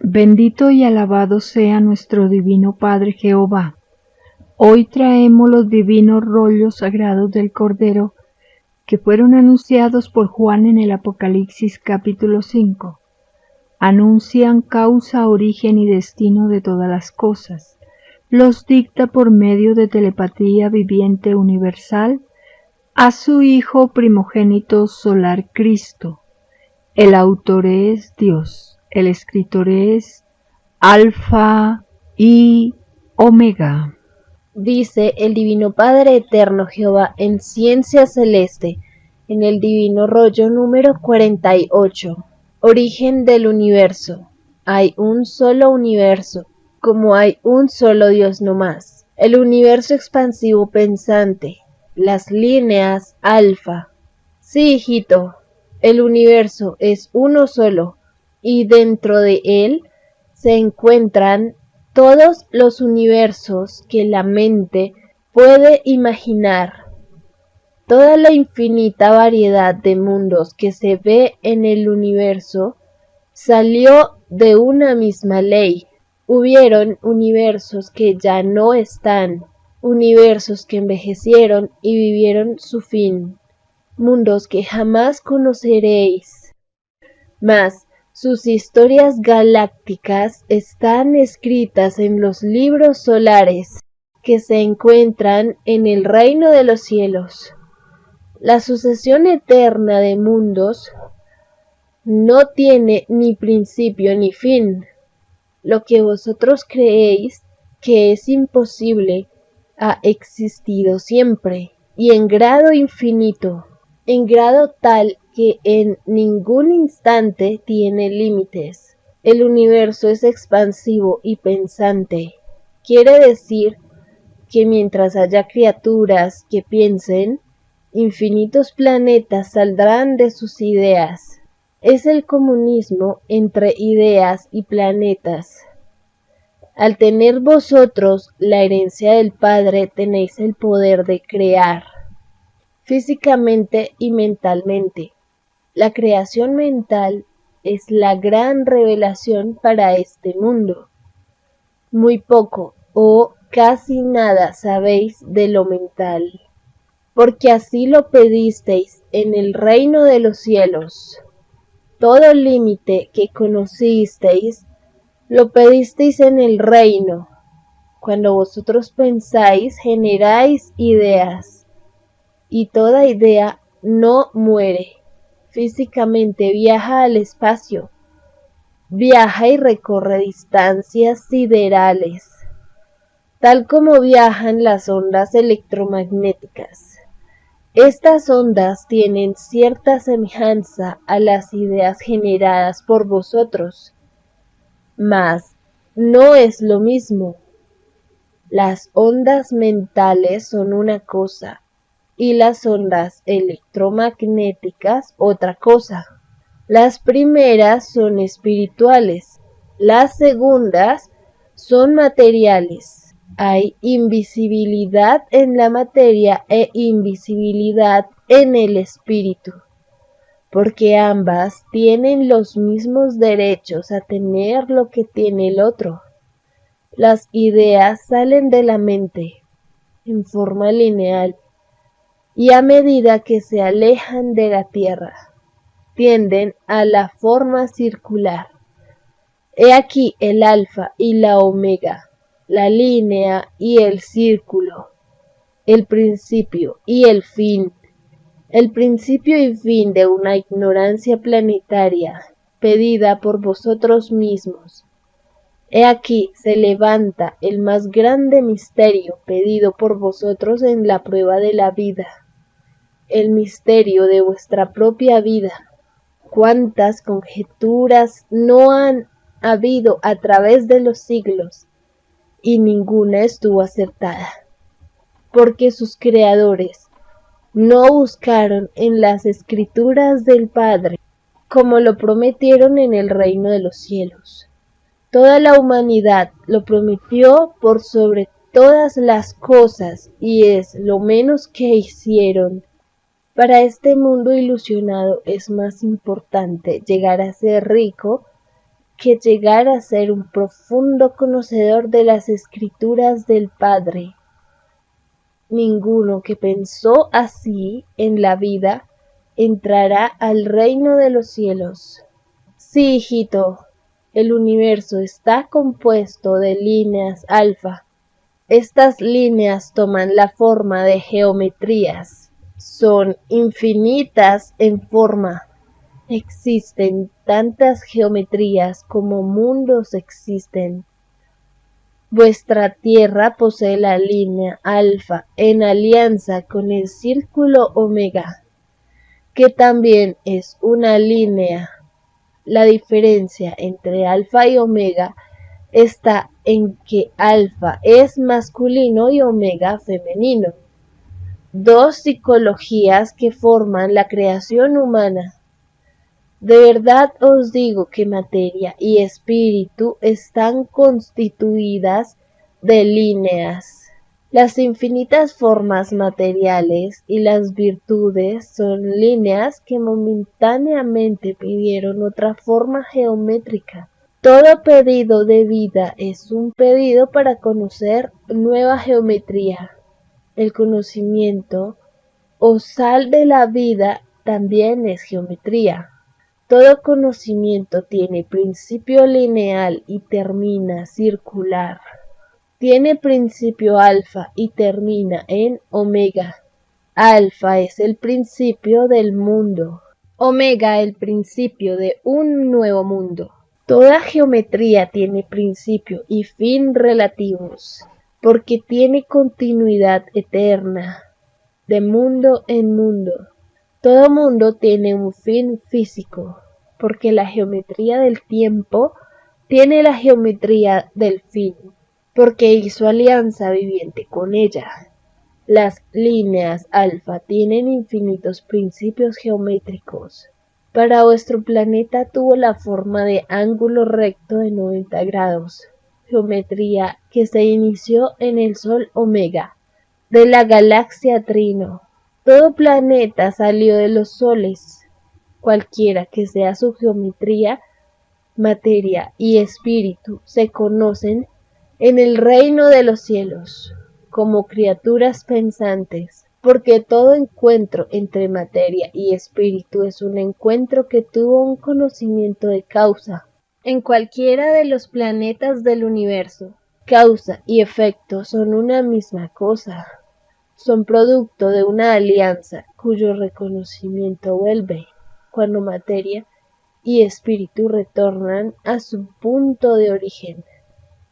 Bendito y alabado sea nuestro divino Padre Jehová. Hoy traemos los divinos rollos sagrados del Cordero que fueron anunciados por Juan en el Apocalipsis capítulo 5. Anuncian causa, origen y destino de todas las cosas. Los dicta por medio de telepatía viviente universal a su Hijo primogénito solar Cristo. El autor es Dios, el escritor es Alfa y Omega. Dice el Divino Padre Eterno Jehová en Ciencia Celeste, en el Divino Rollo número 48. Origen del universo. Hay un solo universo, como hay un solo Dios no más. El universo expansivo pensante, las líneas alfa. Sí, hijito, el universo es uno solo, y dentro de él se encuentran todos los universos que la mente puede imaginar. Toda la infinita variedad de mundos que se ve en el universo salió de una misma ley. Hubieron universos que ya no están, universos que envejecieron y vivieron su fin, mundos que jamás conoceréis. Mas sus historias galácticas están escritas en los libros solares que se encuentran en el reino de los cielos. La sucesión eterna de mundos no tiene ni principio ni fin. Lo que vosotros creéis que es imposible ha existido siempre y en grado infinito, en grado tal que en ningún instante tiene límites. El universo es expansivo y pensante. Quiere decir que mientras haya criaturas que piensen, infinitos planetas saldrán de sus ideas. Es el comunismo entre ideas y planetas. Al tener vosotros la herencia del Padre, tenéis el poder de crear, físicamente y mentalmente. La creación mental es la gran revelación para este mundo. Muy poco o casi nada sabéis de lo mental, porque así lo pedisteis en el reino de los cielos. Todo límite que conocisteis, lo pedisteis en el reino. Cuando vosotros pensáis, generáis ideas, y toda idea no muere. Físicamente viaja al espacio, viaja y recorre distancias siderales, tal como viajan las ondas electromagnéticas. Estas ondas tienen cierta semejanza a las ideas generadas por vosotros, mas no es lo mismo. Las ondas mentales son una cosa y las ondas electromagnéticas otra cosa. Las primeras son espirituales, las segundas son materiales. Hay invisibilidad en la materia e invisibilidad en el espíritu, porque ambas tienen los mismos derechos a tener lo que tiene el otro. Las ideas salen de la mente en forma lineal y a medida que se alejan de la tierra, tienden a la forma circular. He aquí el alfa y la omega, la línea y el círculo, el principio y el fin, el principio y fin de una ignorancia planetaria pedida por vosotros mismos. He aquí se levanta el más grande misterio pedido por vosotros en la prueba de la vida, el misterio de vuestra propia vida. Cuántas conjeturas no han habido a través de los siglos, y ninguna estuvo acertada, porque sus creadores no buscaron en las escrituras del Padre, como lo prometieron en el reino de los cielos. Toda la humanidad lo prometió por sobre todas las cosas, y es lo menos que hicieron. Para este mundo ilusionado es más importante llegar a ser rico que llegar a ser un profundo conocedor de las escrituras del Padre. Ninguno que pensó así en la vida entrará al reino de los cielos. Sí, hijito, el universo está compuesto de líneas alfa. Estas líneas toman la forma de geometrías. Son infinitas en forma. Existen tantas geometrías como mundos existen. Vuestra Tierra posee la línea alfa en alianza con el círculo omega, que también es una línea. La diferencia entre alfa y omega está en que alfa es masculino y omega femenino. Dos psicologías que forman la creación humana. De verdad os digo que materia y espíritu están constituidas de líneas. Las infinitas formas materiales y las virtudes son líneas que momentáneamente pidieron otra forma geométrica. Todo pedido de vida es un pedido para conocer nueva geometría. El conocimiento o sal de la vida también es geometría. Todo conocimiento tiene principio lineal y termina circular. Tiene principio alfa y termina en omega. Alfa es el principio del mundo. Omega el principio de un nuevo mundo. Toda geometría tiene principio y fin relativos, porque tiene continuidad eterna, de mundo en mundo. Todo mundo tiene un fin físico, porque la geometría del tiempo tiene la geometría del fin, porque hizo alianza viviente con ella. Las líneas alfa tienen infinitos principios geométricos. Para vuestro planeta tuvo la forma de ángulo recto de 90 grados, geometría que se inició en el Sol Omega, de la galaxia Trino. Todo planeta salió de los soles, cualquiera que sea su geometría, materia y espíritu se conocen en el reino de los cielos como criaturas pensantes, porque todo encuentro entre materia y espíritu es un encuentro que tuvo un conocimiento de causa. En cualquiera de los planetas del universo, causa y efecto son una misma cosa. Son producto de una alianza cuyo reconocimiento vuelve cuando materia y espíritu retornan a su punto de origen.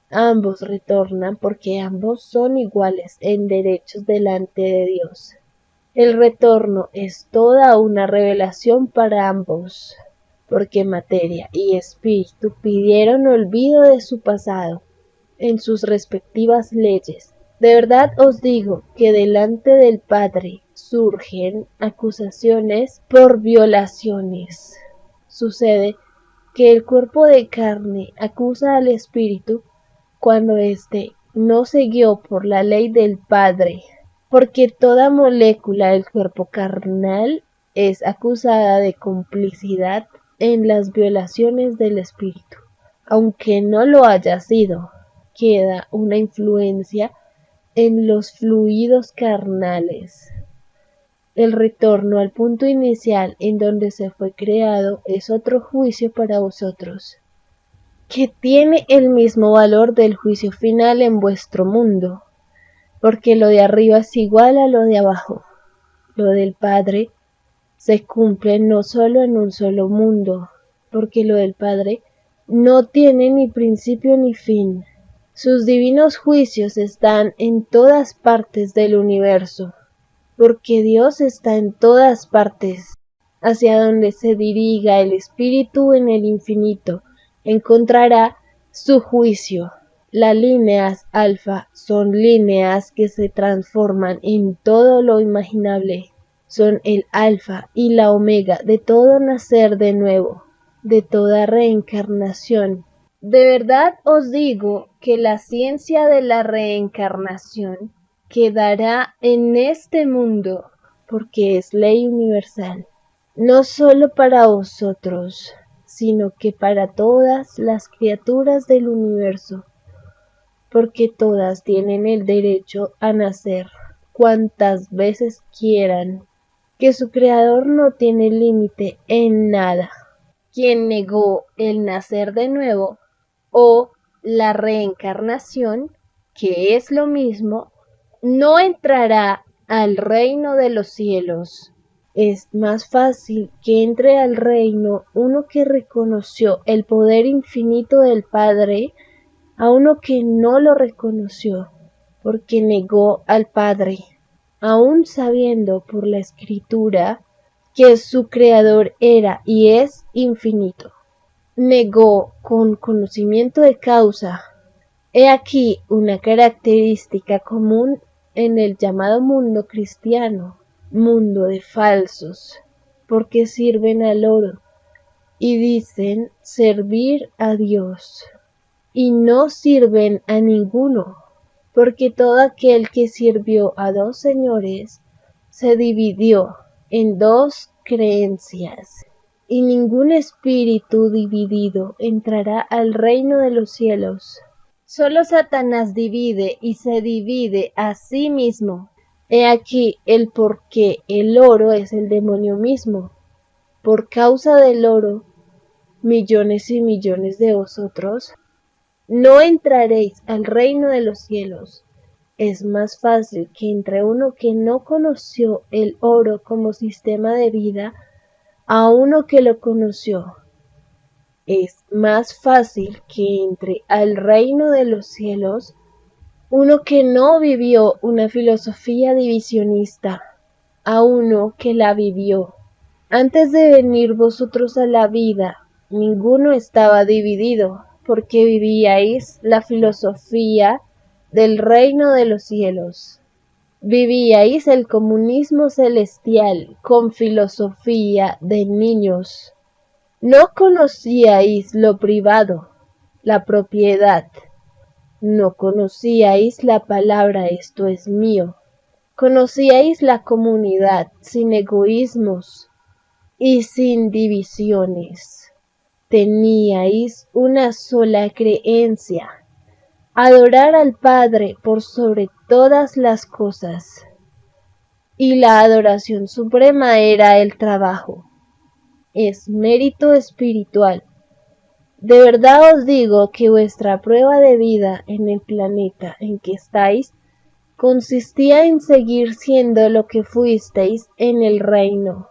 Ambos retornan porque ambos son iguales en derechos delante de Dios. El retorno es toda una revelación para ambos, porque materia y espíritu pidieron olvido de su pasado en sus respectivas leyes. De verdad os digo que delante del Padre surgen acusaciones por violaciones. Sucede que el cuerpo de carne acusa al espíritu cuando éste no se guió por la ley del Padre, porque toda molécula del cuerpo carnal es acusada de complicidad en las violaciones del espíritu. Aunque no lo haya sido, queda una influencia en los fluidos carnales. El retorno al punto inicial en donde se fue creado es otro juicio para vosotros, que tiene el mismo valor del juicio final en vuestro mundo, porque lo de arriba es igual a lo de abajo. Lo del Padre se cumple no solo en un solo mundo, porque lo del Padre no tiene ni principio ni fin. Sus divinos juicios están en todas partes del universo, porque Dios está en todas partes. Hacia donde se diriga el espíritu en el infinito, encontrará su juicio. Las líneas alfa son líneas que se transforman en todo lo imaginable. Son el alfa y la omega de todo nacer de nuevo, de toda reencarnación. De verdad os digo que la ciencia de la reencarnación quedará en este mundo, porque es ley universal, no solo para vosotros, sino que para todas las criaturas del universo, porque todas tienen el derecho a nacer cuantas veces quieran, que su creador no tiene límite en nada. Quien negó el nacer de nuevo o la reencarnación, que es lo mismo, no entrará al reino de los cielos. Es más fácil que entre al reino uno que reconoció el poder infinito del Padre a uno que no lo reconoció, porque negó al Padre, aun sabiendo por la Escritura que su Creador era y es infinito. Negó con conocimiento de causa. He aquí una característica común en el llamado mundo cristiano, mundo de falsos, porque sirven al oro y dicen servir a Dios, y no sirven a ninguno, porque todo aquel que sirvió a dos señores se dividió en dos creencias, y ningún espíritu dividido entrará al reino de los cielos. Solo Satanás divide y se divide a sí mismo. He aquí el por qué el oro es el demonio mismo. Por causa del oro, millones y millones de vosotros no entraréis al reino de los cielos. Es más fácil que entre uno que no conoció el oro como sistema de vida a uno que lo conoció. Es más fácil que entre al reino de los cielos uno que no vivió una filosofía divisionista a uno que la vivió. Antes de venir vosotros a la vida, ninguno estaba dividido, porque vivíais la filosofía del reino de los cielos. Vivíais el comunismo celestial con filosofía de niños. No conocíais lo privado, la propiedad. No conocíais la palabra esto es mío. Conocíais la comunidad sin egoísmos y sin divisiones. Teníais una sola creencia, adorar al Padre por sobre todas las cosas. Y la adoración suprema era el trabajo. Es mérito espiritual. De verdad os digo que vuestra prueba de vida en el planeta en que estáis consistía en seguir siendo lo que fuisteis en el reino.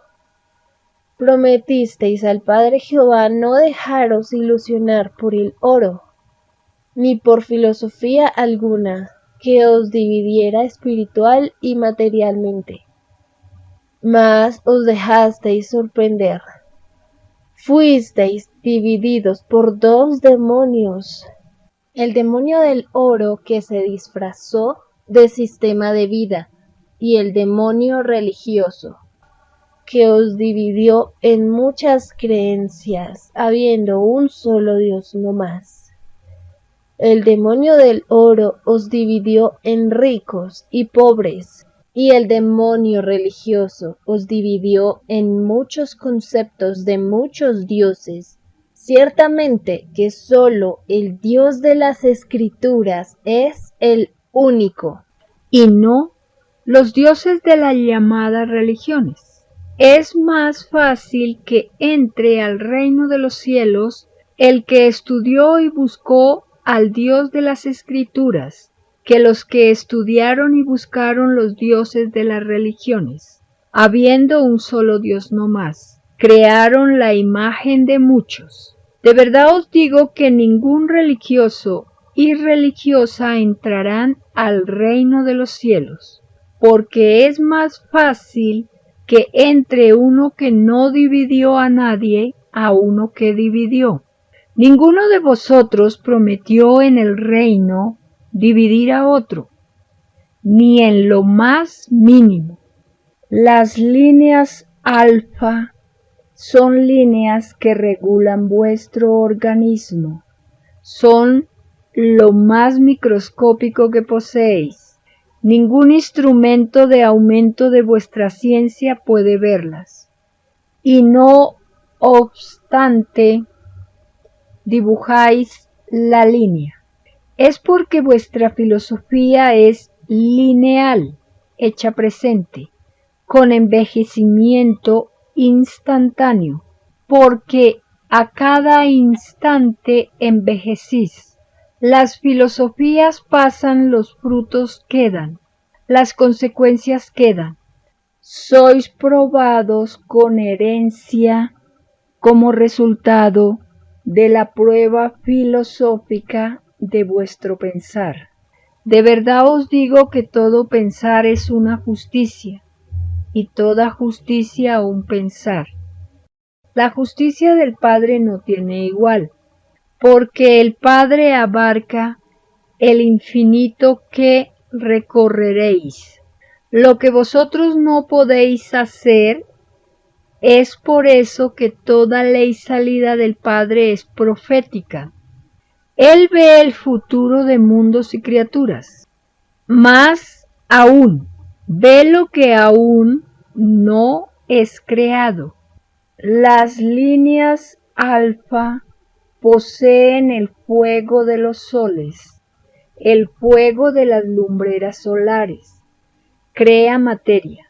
Prometisteis al Padre Jehová no dejaros ilusionar por el oro, ni por filosofía alguna que os dividiera espiritual y materialmente, mas os dejasteis sorprender. Fuisteis divididos por dos demonios, el demonio del oro que se disfrazó de sistema de vida y el demonio religioso que os dividió en muchas creencias, habiendo un solo Dios no más. El demonio del oro os dividió en ricos y pobres, y el demonio religioso os dividió en muchos conceptos de muchos dioses. Ciertamente que sólo el Dios de las Escrituras es el único, y no los dioses de las llamadas religiones. Es más fácil que entre al reino de los cielos el que estudió y buscó al Dios de las Escrituras, que los que estudiaron y buscaron los dioses de las religiones, habiendo un solo Dios no más, crearon la imagen de muchos. De verdad os digo que ningún religioso y religiosa entrarán al reino de los cielos, porque es más fácil que entre uno que no dividió a nadie a uno que dividió. Ninguno de vosotros prometió en el reino dividir a otro, ni en lo más mínimo. Las líneas alfa son líneas que regulan vuestro organismo. Son lo más microscópico que poseéis. Ningún instrumento de aumento de vuestra ciencia puede verlas. Y no obstante, dibujáis la línea. Es porque vuestra filosofía es lineal, hecha presente, con envejecimiento instantáneo, porque a cada instante envejecís. Las filosofías pasan, los frutos quedan, las consecuencias quedan. Sois probados con herencia como resultado de la prueba filosófica de vuestro pensar. De verdad os digo que todo pensar es una justicia, y toda justicia un pensar. La justicia del Padre no tiene igual, porque el Padre abarca el infinito que recorreréis. Lo que vosotros no podéis hacer, es por eso que toda ley salida del Padre es profética. Él ve el futuro de mundos y criaturas. Más aún, ve lo que aún no es creado. Las líneas alfa poseen el fuego de los soles, el fuego de las lumbreras solares. Crea materia.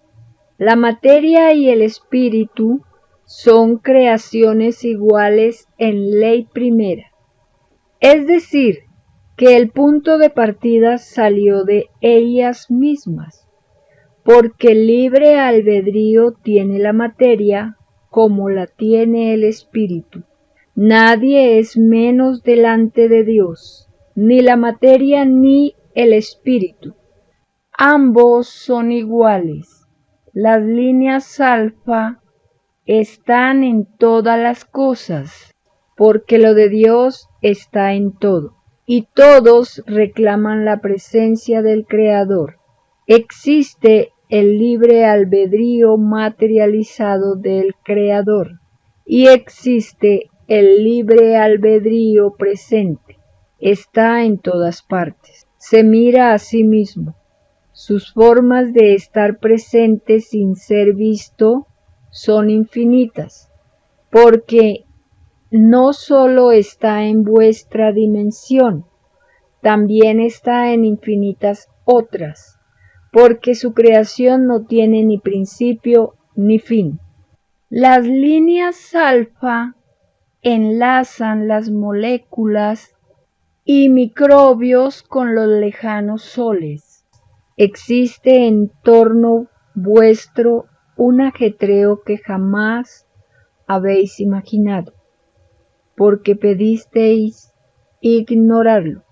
La materia y el espíritu son creaciones iguales en ley primera. Es decir, que el punto de partida salió de ellas mismas, porque libre albedrío tiene la materia como la tiene el espíritu. Nadie es menos delante de Dios, ni la materia ni el espíritu. Ambos son iguales. Las líneas alfa están en todas las cosas, porque lo de Dios está en todo, y todos reclaman la presencia del Creador. Existe el libre albedrío materializado del Creador, y existe el libre albedrío presente. Está en todas partes. Se mira a sí mismo. Sus formas de estar presente sin ser visto son infinitas, porque no solo está en vuestra dimensión, también está en infinitas otras, porque su creación no tiene ni principio ni fin. Las líneas alfa enlazan las moléculas y microbios con los lejanos soles. Existe en torno vuestro un ajetreo que jamás habéis imaginado, porque pedisteis ignorarlo,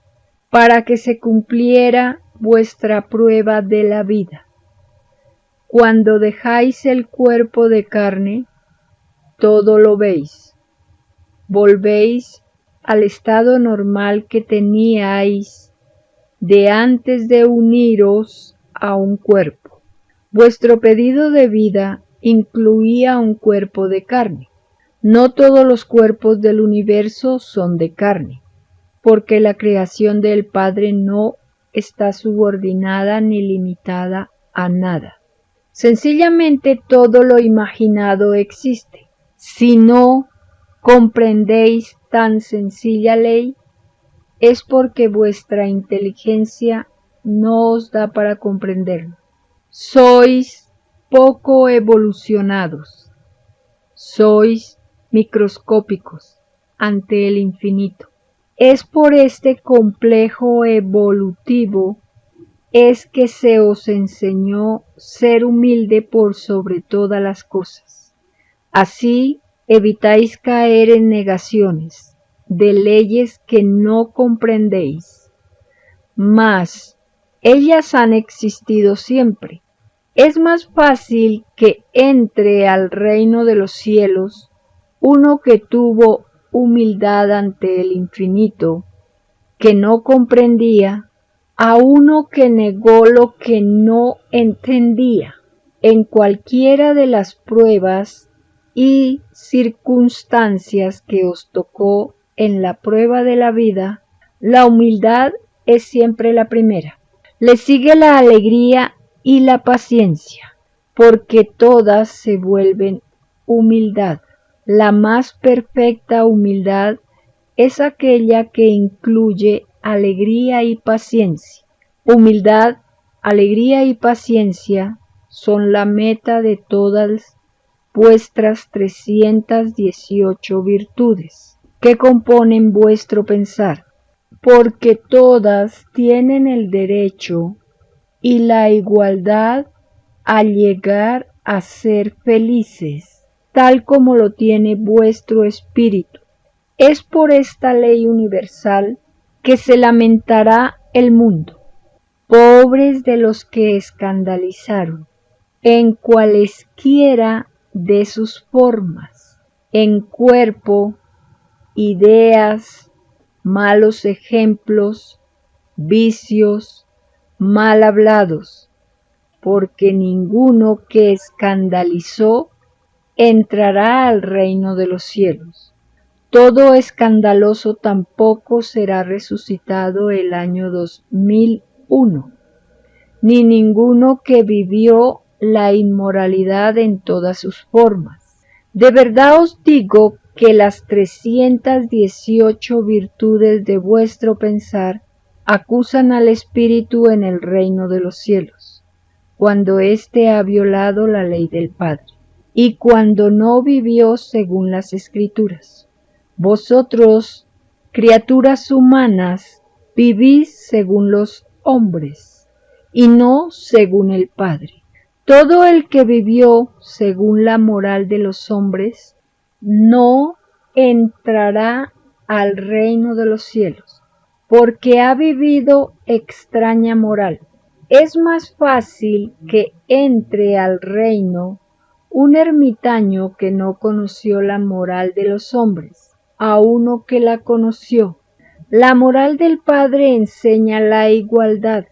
para que se cumpliera vuestra prueba de la vida. Cuando dejáis el cuerpo de carne, todo lo veis. Volvéis al estado normal que teníais de antes de uniros a un cuerpo. Vuestro pedido de vida incluía un cuerpo de carne. No todos los cuerpos del universo son de carne, porque la creación del Padre no está subordinada ni limitada a nada. Sencillamente todo lo imaginado existe. Si no comprendéis tan sencilla ley, es porque vuestra inteligencia no os da para comprenderlo. Sois poco evolucionados, sois microscópicos ante el infinito. Es por este complejo evolutivo es que se os enseñó ser humilde por sobre todas las cosas. Así evitáis caer en negaciones de leyes que no comprendéis, mas ellas han existido siempre. Es más fácil que entre al reino de los cielos uno que tuvo humildad ante el infinito, que no comprendía, a uno que negó lo que no entendía. En cualquiera de las pruebas y circunstancias que os tocó en la prueba de la vida, la humildad es siempre la primera. Le sigue la alegría y la paciencia, porque todas se vuelven humildad. La más perfecta humildad es aquella que incluye alegría y paciencia. Humildad, alegría y paciencia son la meta de todas vuestras 318 virtudes que componen vuestro pensar, porque todas tienen el derecho y la igualdad a llegar a ser felices, tal como lo tiene vuestro espíritu. Es por esta ley universal que se lamentará el mundo. Pobres de los que escandalizaron, en cualesquiera de sus formas, en cuerpo, ideas, malos ejemplos, vicios, mal hablados, porque ninguno que escandalizó entrará al reino de los cielos. Todo escandaloso tampoco será resucitado el año 2001, ni ninguno que vivió la inmoralidad en todas sus formas. De verdad os digo que las 318 virtudes de vuestro pensar acusan al espíritu en el reino de los cielos, cuando éste ha violado la ley del Padre, y cuando no vivió según las Escrituras. Vosotros, criaturas humanas, vivís según los hombres, y no según el Padre. Todo el que vivió según la moral de los hombres no entrará al reino de los cielos, porque ha vivido extraña moral. Es más fácil que entre al reino un ermitaño que no conoció la moral de los hombres, a uno que la conoció. La moral del Padre enseña la igualdad.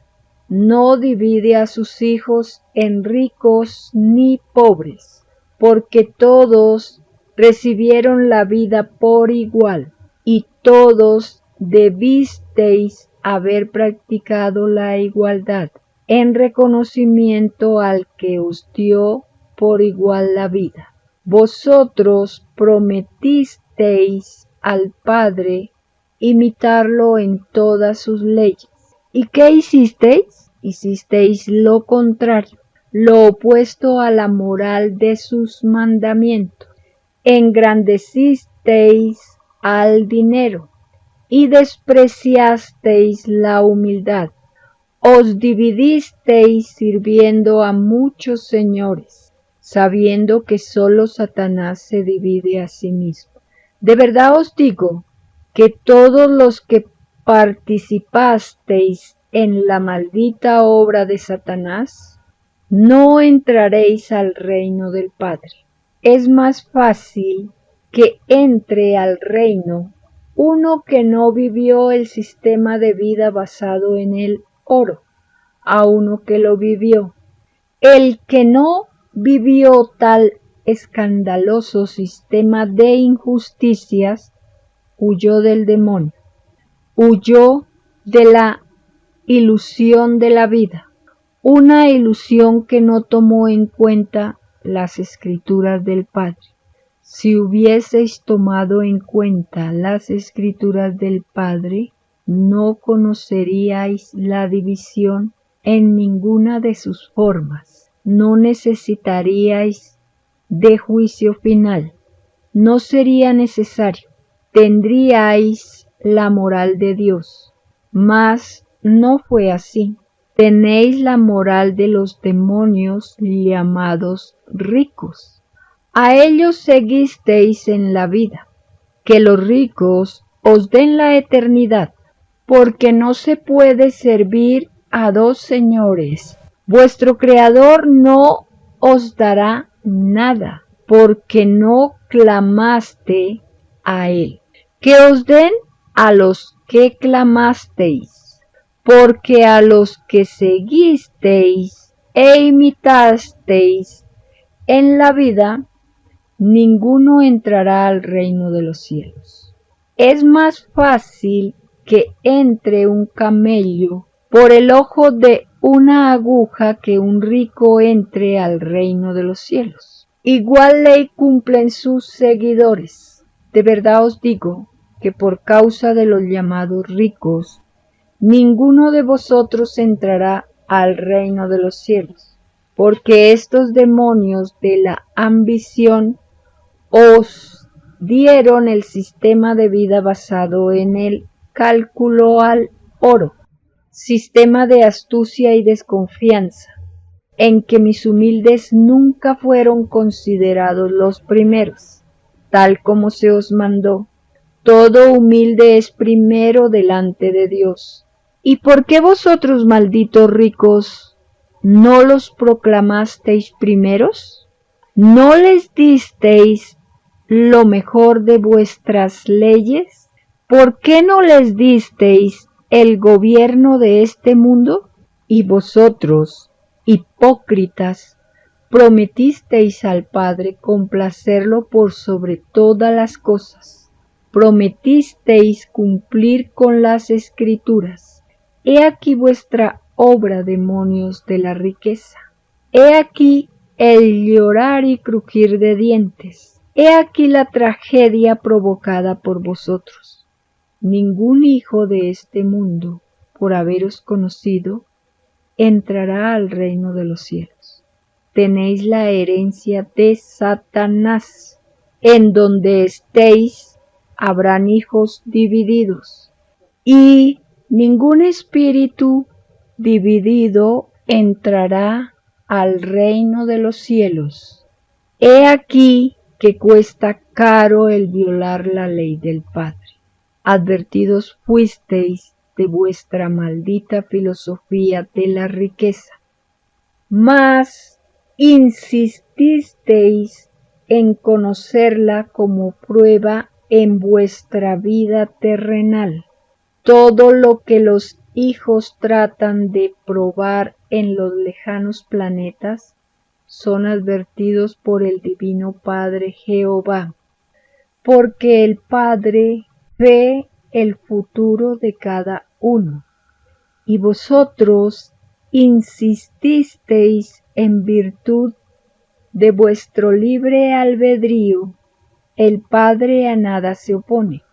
No divide a sus hijos en ricos ni pobres, porque todos recibieron la vida por igual, y todos debisteis haber practicado la igualdad, en reconocimiento al que os dio por igual la vida. Vosotros prometisteis al Padre imitarlo en todas sus leyes. ¿Y qué hicisteis? Hicisteis lo contrario, lo opuesto a la moral de sus mandamientos. Engrandecisteis al dinero y despreciasteis la humildad. Os dividisteis sirviendo a muchos señores, sabiendo que solo Satanás se divide a sí mismo. De verdad os digo que todos los que participasteis en la maldita obra de Satanás, no entraréis al reino del Padre. Es más fácil que entre al reino uno que no vivió el sistema de vida basado en el oro, a uno que lo vivió. El que no vivió tal escandaloso sistema de injusticias huyó del demonio, huyó de la ilusión de la vida, una ilusión que no tomó en cuenta las Escrituras del Padre. Si hubieseis tomado en cuenta las Escrituras del Padre, no conoceríais la división en ninguna de sus formas, no necesitaríais de juicio final, no sería necesario, tendríais la moral de Dios, mas no fue así. Tenéis la moral de los demonios llamados ricos. A ellos seguisteis en la vida, que los ricos os den la eternidad, porque no se puede servir a dos señores. Vuestro Creador no os dará nada, porque no clamaste a Él. Que os den a los que clamasteis, porque a los que seguisteis e imitasteis en la vida, ninguno entrará al reino de los cielos. Es más fácil que entre un camello por el ojo de una aguja que un rico entre al reino de los cielos. Igual ley cumplen sus seguidores. De verdad os digo que por causa de los llamados ricos, ninguno de vosotros entrará al reino de los cielos, porque estos demonios de la ambición os dieron el sistema de vida basado en el cálculo al oro, sistema de astucia y desconfianza, en que mis humildes nunca fueron considerados los primeros, tal como se os mandó. Todo humilde es primero delante de Dios. ¿Y por qué vosotros, malditos ricos, no los proclamasteis primeros? ¿No les disteis lo mejor de vuestras leyes? ¿Por qué no les disteis el gobierno de este mundo? Y vosotros, hipócritas, prometisteis al Padre complacerlo por sobre todas las cosas. Prometisteis cumplir con las Escrituras. He aquí vuestra obra, demonios de la riqueza. He aquí el llorar y crujir de dientes. He aquí la tragedia provocada por vosotros. Ningún hijo de este mundo, por haberos conocido, entrará al reino de los cielos. Tenéis la herencia de Satanás. En donde estéis, habrán hijos divididos. Y ningún espíritu dividido entrará al reino de los cielos. He aquí que cuesta caro el violar la ley del Padre. Advertidos fuisteis de vuestra maldita filosofía de la riqueza, mas insististeis en conocerla como prueba en vuestra vida terrenal. Todo lo que los hijos tratan de probar en los lejanos planetas son advertidos por el Divino Padre Jehová, porque el Padre ve el futuro de cada uno, y vosotros insististeis en virtud de vuestro libre albedrío. El Padre a nada se opone,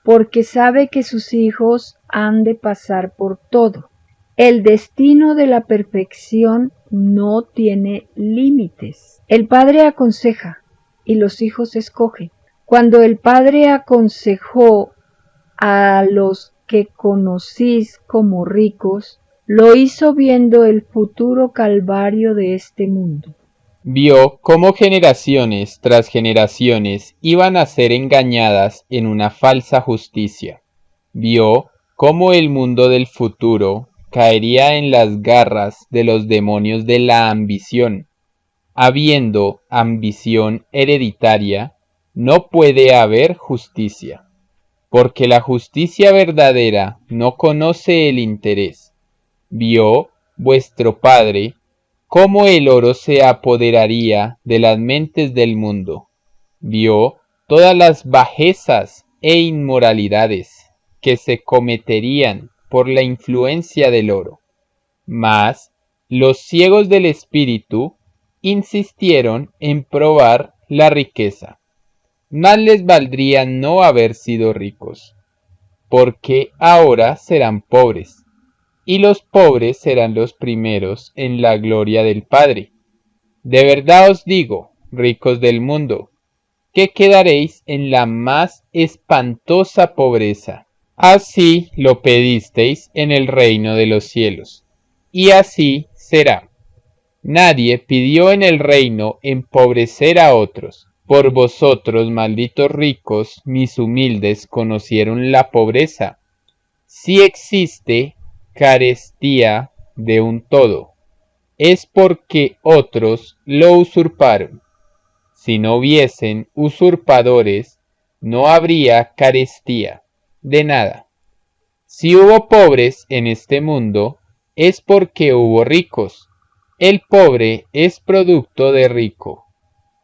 porque sabe que sus hijos han de pasar por todo. El destino de la perfección no tiene límites. El Padre aconseja y los hijos escogen. Cuando el Padre aconsejó a los que conocís como ricos, lo hizo viendo el futuro calvario de este mundo. Vio cómo generaciones tras generaciones iban a ser engañadas en una falsa justicia. Vio cómo el mundo del futuro caería en las garras de los demonios de la ambición. Habiendo ambición hereditaria, no puede haber justicia, porque la justicia verdadera no conoce el interés. Vio vuestro Padre cómo el oro se apoderaría de las mentes del mundo. Vio todas las bajezas e inmoralidades que se cometerían por la influencia del oro. Mas los ciegos del espíritu insistieron en probar la riqueza. Más les valdría no haber sido ricos, porque ahora serán pobres, y los pobres serán los primeros en la gloria del Padre. De verdad os digo, ricos del mundo, que quedaréis en la más espantosa pobreza. Así lo pedisteis en el reino de los cielos, y así será. Nadie pidió en el reino empobrecer a otros. Por vosotros, malditos ricos, mis humildes conocieron la pobreza. Si existe carestía de un todo, es porque otros lo usurparon. Si no hubiesen usurpadores, no habría carestía de nada. Si hubo pobres en este mundo, es porque hubo ricos. El pobre es producto de rico,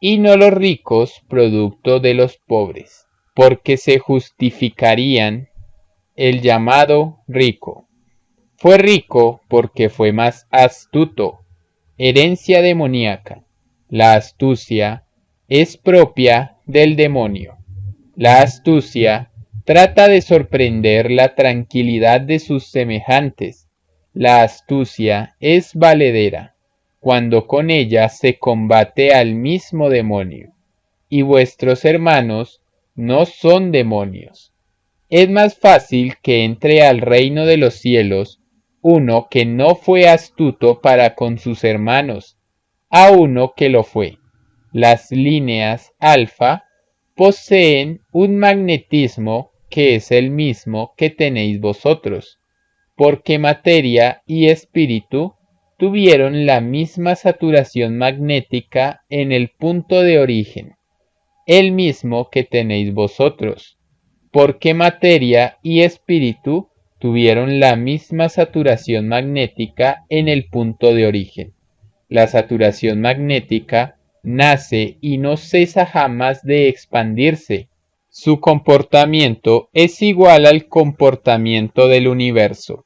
y no los ricos producto de los pobres, porque se justificarían el llamado rico. Fue rico porque fue más astuto, herencia demoníaca. La astucia es propia del demonio. La astucia trata de sorprender la tranquilidad de sus semejantes. La astucia es valedera, cuando con ella se combate al mismo demonio, y vuestros hermanos no son demonios. Es más fácil que entre al reino de los cielos uno que no fue astuto para con sus hermanos, a uno que lo fue. Las líneas alfa poseen un magnetismo que es el mismo que tenéis vosotros, porque materia y espíritu tuvieron la misma saturación magnética en el punto de origen, el mismo que tenéis vosotros, porque materia y espíritu tuvieron la misma saturación magnética en el punto de origen. La saturación magnética nace y no cesa jamás de expandirse. Su comportamiento es igual al comportamiento del universo.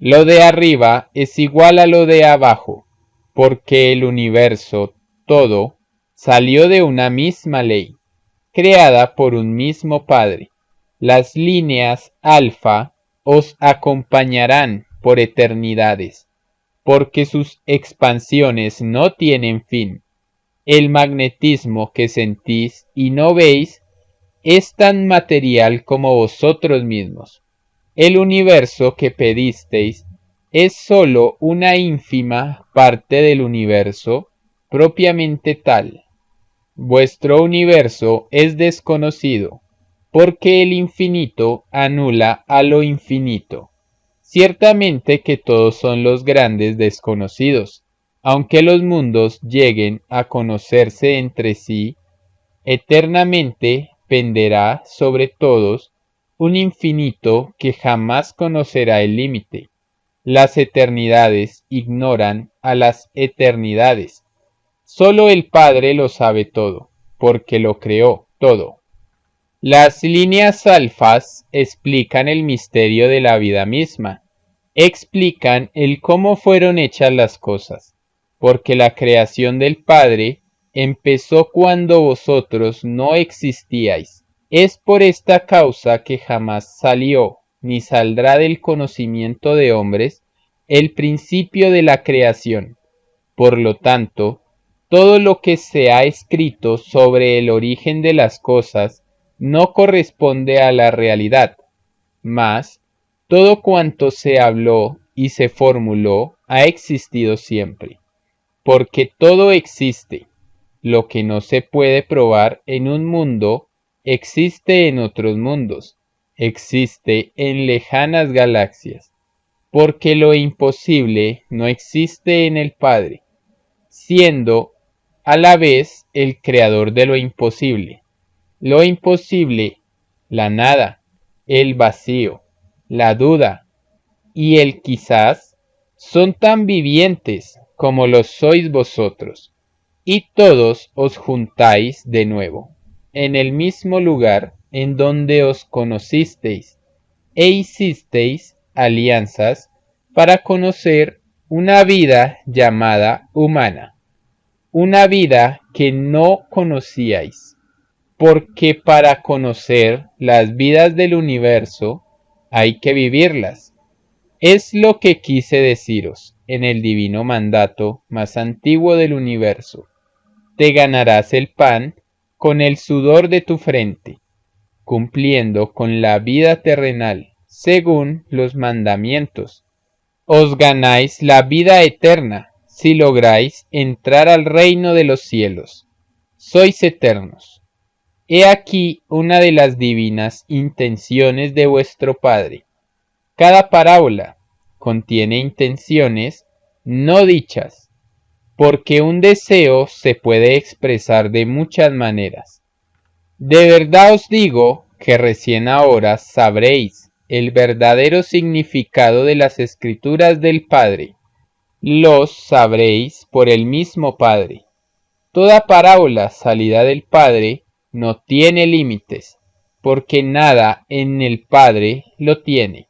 Lo de arriba es igual a lo de abajo, porque el universo, todo, salió de una misma ley, creada por un mismo Padre. Las líneas alfa os acompañarán por eternidades, porque sus expansiones no tienen fin. El magnetismo que sentís y no veis es tan material como vosotros mismos. El universo que pedisteis es sólo una ínfima parte del universo propiamente tal. Vuestro universo es desconocido, porque el infinito anula a lo infinito. Ciertamente que todos son los grandes desconocidos, aunque los mundos lleguen a conocerse entre sí, eternamente penderá sobre todos un infinito que jamás conocerá el límite. Las eternidades ignoran a las eternidades. Solo el Padre lo sabe todo, porque lo creó todo. Las líneas alfas explican el misterio de la vida misma, explican el cómo fueron hechas las cosas, porque la creación del Padre empezó cuando vosotros no existíais. Es por esta causa que jamás salió, ni saldrá del conocimiento de hombres, el principio de la creación. Por lo tanto, todo lo que se ha escrito sobre el origen de las cosas no corresponde a la realidad, mas todo cuanto se habló y se formuló ha existido siempre, porque todo existe. Lo que no se puede probar en un mundo existe en otros mundos, existe en lejanas galaxias, porque lo imposible no existe en el Padre, siendo a la vez el creador de lo imposible. Lo imposible, la nada, el vacío, la duda y el quizás son tan vivientes como lo sois vosotros, y todos os juntáis de nuevo en el mismo lugar en donde os conocisteis e hicisteis alianzas para conocer una vida llamada humana, una vida que no conocíais, porque para conocer las vidas del universo hay que vivirlas. Es lo que quise deciros en el divino mandato más antiguo del universo. Te ganarás el pan con el sudor de tu frente, cumpliendo con la vida terrenal, según los mandamientos. Os ganáis la vida eterna si lográis entrar al reino de los cielos. Sois eternos. He aquí una de las divinas intenciones de vuestro Padre. Cada parábola contiene intenciones no dichas, porque un deseo se puede expresar de muchas maneras. De verdad os digo que recién ahora sabréis el verdadero significado de las escrituras del Padre. Los sabréis por el mismo Padre. Toda parábola salida del Padre no tiene límites, porque nada en el Padre lo tiene.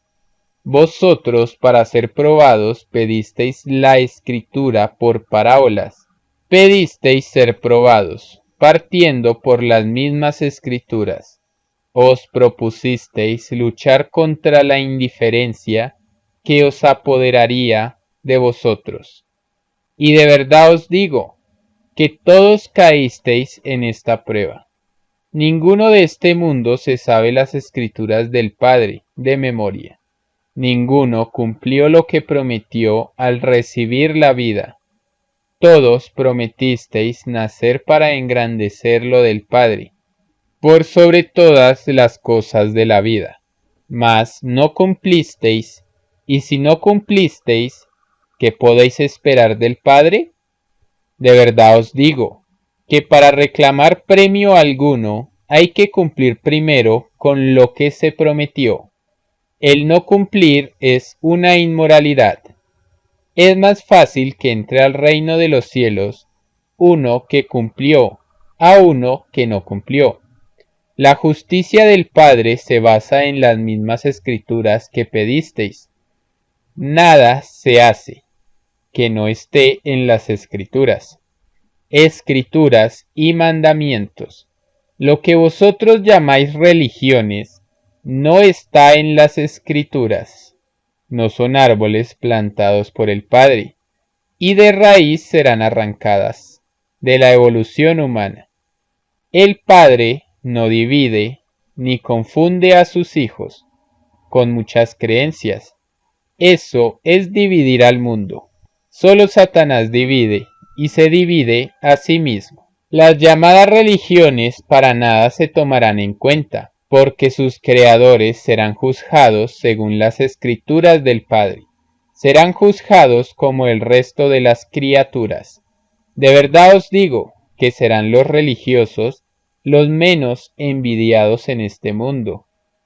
Vosotros, para ser probados, pedisteis la escritura por parábolas. Pedisteis ser probados, partiendo por las mismas escrituras. os propusisteis luchar contra la indiferencia que os apoderaría de vosotros. Y de verdad os digo, que todos caísteis en esta prueba. Ninguno de este mundo se sabe las escrituras del Padre de memoria. Ninguno cumplió lo que prometió al recibir la vida. Todos prometisteis nacer para engrandecer lo del Padre, por sobre todas las cosas de la vida. Mas no cumplisteis, y si no cumplisteis, ¿qué podéis esperar del Padre? De verdad os digo, que para reclamar premio alguno hay que cumplir primero con lo que se prometió. El no cumplir es una inmoralidad. Es más fácil que entre al reino de los cielos uno que cumplió a uno que no cumplió. La justicia del Padre se basa en las mismas escrituras que pedisteis. Nada se hace que no esté en las escrituras. Escrituras y mandamientos. Lo que vosotros llamáis religiones no está en las escrituras. No son árboles plantados por el Padre, y de raíz serán arrancadas de la evolución humana. El Padre no divide ni confunde a sus hijos con muchas creencias. Eso es dividir al mundo. Solo Satanás divide y se divide a sí mismo. Las llamadas religiones para nada se tomarán en cuenta, porque sus creadores serán juzgados según las escrituras del Padre. Serán juzgados como el resto de las criaturas. De verdad os digo que serán los religiosos los menos envidiados en este mundo,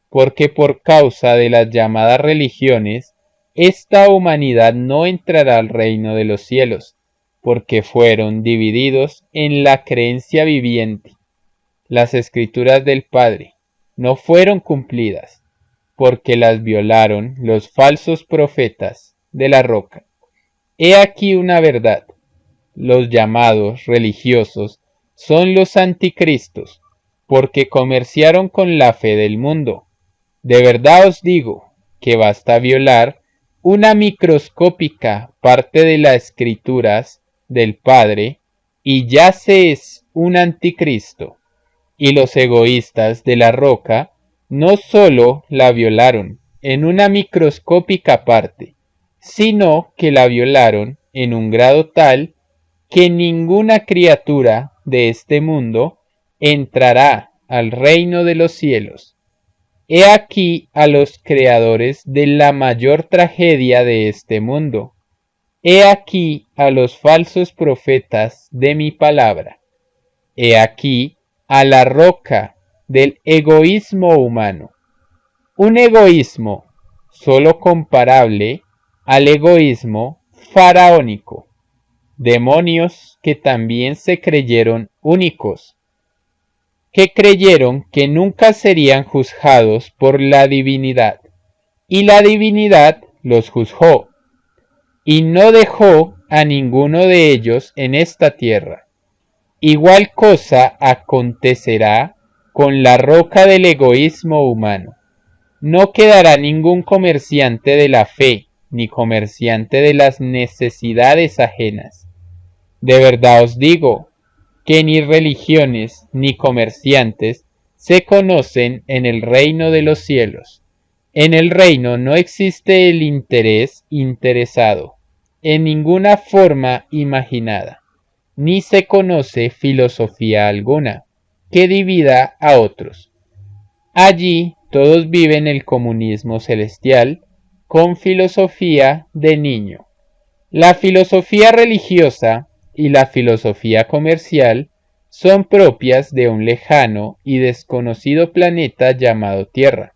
porque por causa de las llamadas religiones, esta humanidad no entrará al reino de los cielos, porque fueron divididos en la creencia viviente. Las escrituras del Padre no fueron cumplidas, porque las violaron los falsos profetas de la roca. He aquí una verdad: los llamados religiosos son los anticristos, porque comerciaron con la fe del mundo. De verdad os digo que basta violar una microscópica parte de las escrituras del Padre y ya se es un anticristo. Y los egoístas de la roca no solo la violaron en una microscópica parte, sino que la violaron en un grado tal que ninguna criatura de este mundo entrará al reino de los cielos. He aquí a los creadores de la mayor tragedia de este mundo. He aquí a los falsos profetas de mi palabra. He aquí a la roca del egoísmo humano. Un egoísmo solo comparable al egoísmo faraónico. Demonios que también se creyeron únicos, que creyeron que nunca serían juzgados por la divinidad, y la divinidad los juzgó, y no dejó a ninguno de ellos en esta tierra. Igual cosa acontecerá con la roca del egoísmo humano. No quedará ningún comerciante de la fe, ni comerciante de las necesidades ajenas. De verdad os digo que ni religiones ni comerciantes se conocen en el reino de los cielos. En el reino no existe el interés interesado, en ninguna forma imaginada, ni se conoce filosofía alguna que divida a otros. Allí todos viven el comunismo celestial con filosofía de niño. La filosofía religiosa y la filosofía comercial son propias de un lejano y desconocido planeta llamado Tierra.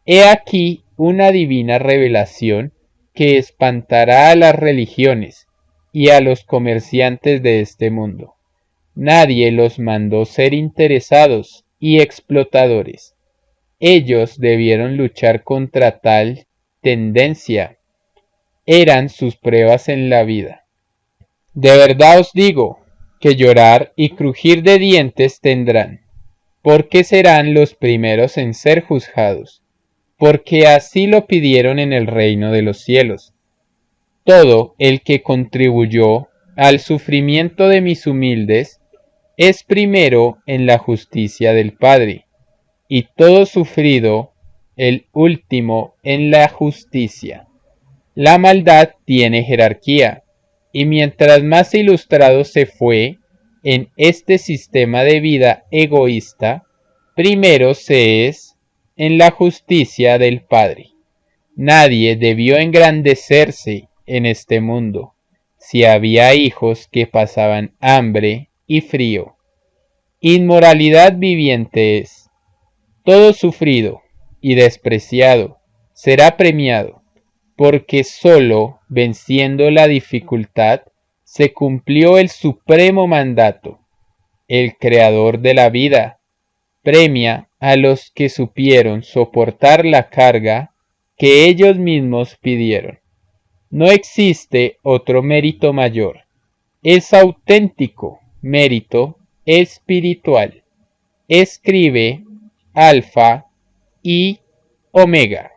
He aquí una divina revelación que espantará a las religiones y a los comerciantes de este mundo. Nadie los mandó ser interesados y explotadores. Ellos debieron luchar contra tal tendencia. Eran sus pruebas en la vida. De verdad os digo que llorar y crujir de dientes tendrán, porque serán los primeros en ser juzgados, porque así lo pidieron en el reino de los cielos. Todo el que contribuyó al sufrimiento de mis humildes es primero en la justicia del Padre, y todo sufrido el último en la justicia. La maldad tiene jerarquía, y mientras más ilustrado se fue en este sistema de vida egoísta, primero se es en la justicia del Padre. Nadie debió engrandecerse en este mundo, si había hijos que pasaban hambre y frío. Inmoralidad viviente es. Todo sufrido y despreciado será premiado, porque sólo venciendo la dificultad se cumplió el supremo mandato. El Creador de la vida premia a los que supieron soportar la carga que ellos mismos pidieron. No existe otro mérito mayor. Es auténtico mérito espiritual. Escribe Alfa y Omega.